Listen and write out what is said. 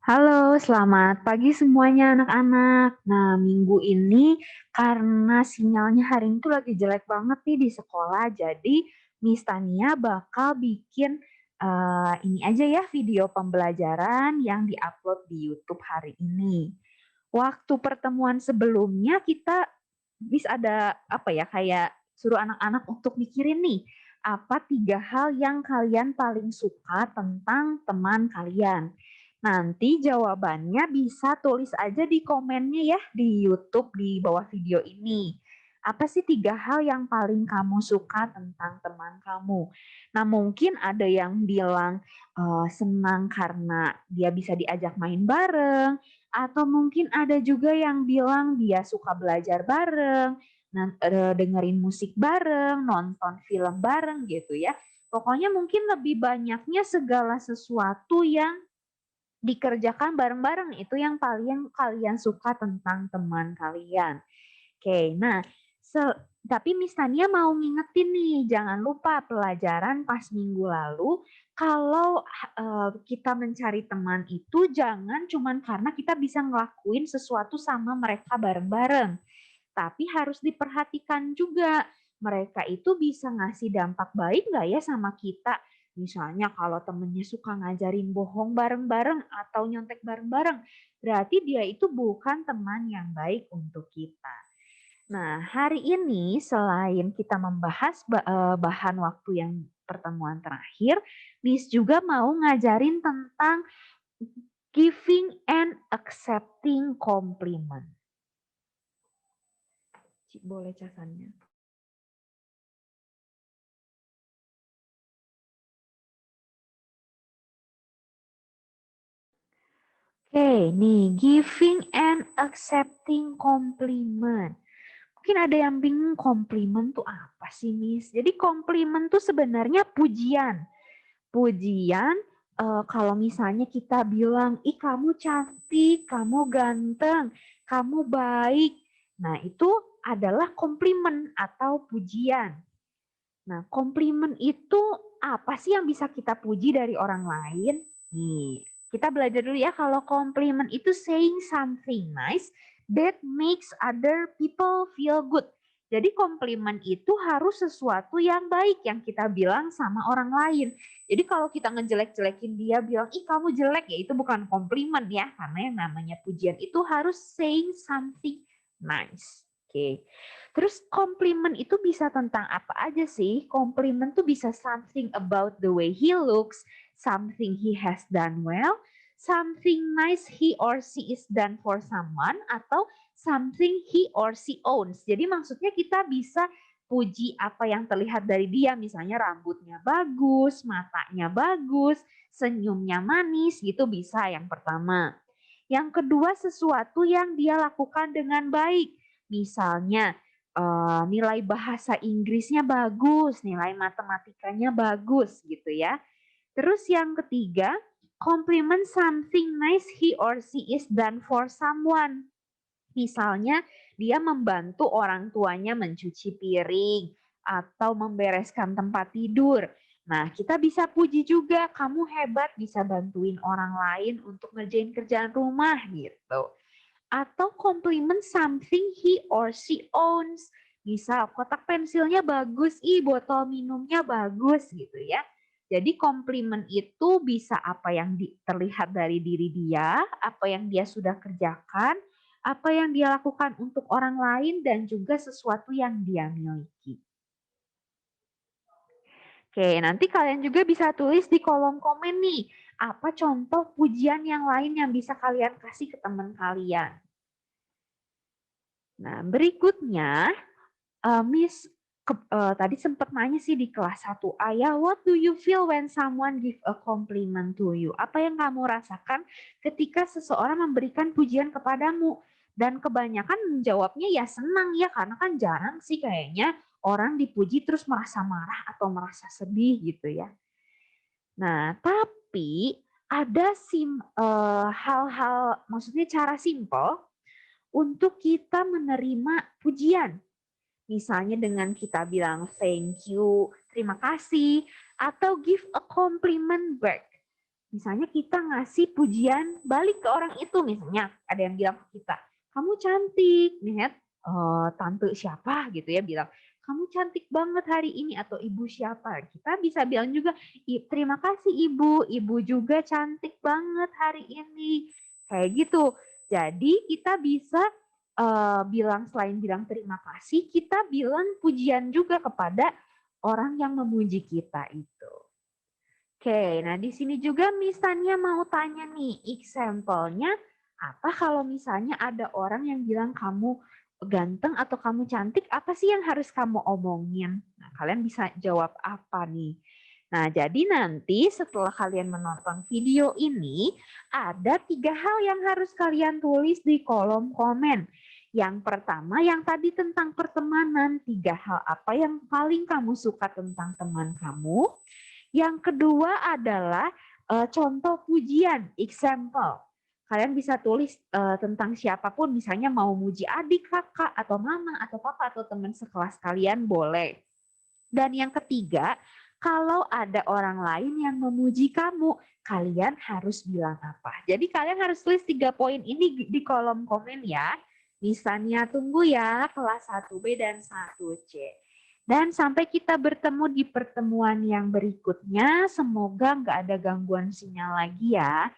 Halo, selamat pagi semuanya anak-anak. Nah, minggu ini karena sinyalnya hari ini tuh lagi jelek banget nih di sekolah, jadi Miss Tania bakal bikin ini aja ya video pembelajaran yang diupload di YouTube hari ini. Waktu pertemuan sebelumnya kita bisa ada apa ya kayak suruh anak-anak untuk mikirin nih apa 3 hal yang kalian paling suka tentang teman kalian. Nanti jawabannya bisa tulis aja di komennya ya di YouTube di bawah video ini. Apa sih 3 hal yang paling kamu suka tentang teman kamu? Nah mungkin ada yang bilang senang karena dia bisa diajak main bareng, atau mungkin ada juga yang bilang dia suka belajar bareng, dengerin musik bareng, nonton film bareng gitu ya. Pokoknya mungkin lebih banyaknya segala sesuatu yang dikerjakan bareng-bareng itu yang paling kalian suka tentang teman kalian. Oke, nah tapi Miss Tania mau ngingetin nih, jangan lupa pelajaran pas minggu lalu kalau kita mencari teman itu jangan cuman karena kita bisa ngelakuin sesuatu sama mereka bareng-bareng, tapi harus diperhatikan juga mereka itu bisa ngasih dampak baik nggak ya sama kita. Misalnya kalau temennya suka ngajarin bohong bareng-bareng atau nyontek bareng-bareng, berarti dia itu bukan teman yang baik untuk kita. Nah, hari ini selain kita membahas bahan waktu yang pertemuan terakhir, Miss juga mau ngajarin tentang giving and accepting compliment. Boleh casannya. Oke, nih giving and accepting compliment. Mungkin ada yang bingung komplimen tuh apa sih, Miss? Jadi komplimen tuh sebenarnya pujian. Pujian kalau misalnya kita bilang, ih kamu cantik, kamu ganteng, kamu baik. Nah itu adalah komplimen atau pujian. Nah komplimen itu apa sih yang bisa kita puji dari orang lain? Nih, kita belajar dulu ya kalau komplimen itu saying something nice that makes other people feel good. Jadi komplimen itu harus sesuatu yang baik yang kita bilang sama orang lain. Jadi kalau kita ngejelek-jelekin dia bilang, ih kamu jelek, ya itu bukan komplimen ya. Karena yang namanya pujian itu harus saying something nice. Oke. Terus komplimen itu bisa tentang apa aja sih? Komplimen tuh bisa something about the way he looks, something he has done well, something nice he or she is done for someone, atau something he or she owns. Jadi maksudnya kita bisa puji apa yang terlihat dari dia, misalnya rambutnya bagus, matanya bagus, senyumnya manis, gitu bisa yang pertama. Yang kedua, sesuatu yang dia lakukan dengan baik. Misalnya nilai bahasa Inggrisnya bagus, nilai matematikanya bagus gitu ya. Terus yang ketiga, compliment something nice he or she is done for someone. Misalnya dia membantu orang tuanya mencuci piring atau membereskan tempat tidur. Nah, kita bisa puji juga, kamu hebat bisa bantuin orang lain untuk ngerjain kerjaan rumah gitu. Atau compliment something he or she owns. Misal kotak pensilnya bagus, botol minumnya bagus gitu ya. Jadi komplimen itu bisa apa yang terlihat dari diri dia, apa yang dia sudah kerjakan, apa yang dia lakukan untuk orang lain, dan juga sesuatu yang dia miliki. Oke, nanti kalian juga bisa tulis di kolom komen nih, apa contoh pujian yang lain yang bisa kalian kasih ke teman kalian. Nah, berikutnya, Miss tadi sempat nanya sih di kelas 1A ya, what do you feel when someone give a compliment to you? Apa yang kamu rasakan ketika seseorang memberikan pujian kepadamu? Dan kebanyakan menjawabnya ya senang ya, karena kan jarang sih kayaknya orang dipuji terus merasa marah atau merasa sedih gitu ya. Nah, tapi ada hal-hal, maksudnya cara simpel untuk kita menerima pujian. Misalnya dengan kita bilang thank you, terima kasih, atau give a compliment back. Misalnya kita ngasih pujian balik ke orang itu, misalnya ada yang bilang ke kita, kamu cantik, nih tante siapa gitu ya bilang, kamu cantik banget hari ini, atau ibu siapa. Kita bisa bilang juga, terima kasih ibu juga cantik banget hari ini. Kayak gitu. Jadi kita bisa bilang, selain bilang terima kasih, kita bilang pujian juga kepada orang yang memuji kita itu. Oke, nah di sini juga misalnya mau tanya nih, example-nya apa kalau misalnya ada orang yang bilang kamu ganteng atau kamu cantik, apa sih yang harus kamu omongin? Nah, kalian bisa jawab apa nih? Nah, jadi nanti setelah kalian menonton video ini, ada 3 hal yang harus kalian tulis di kolom komen. Yang pertama, yang tadi tentang pertemanan, 3 hal apa yang paling kamu suka tentang teman kamu. Yang kedua adalah contoh pujian, example. Kalian bisa tulis tentang siapapun, misalnya mau muji adik, kakak, atau mama, atau papa, atau teman sekelas kalian boleh. Dan yang ketiga, kalau ada orang lain yang memuji kamu, kalian harus bilang apa? Jadi kalian harus tulis 3 poin ini di kolom komen ya. Misalnya tunggu ya kelas 1B dan 1C. Dan sampai kita bertemu di pertemuan yang berikutnya, semoga nggak ada gangguan sinyal lagi ya.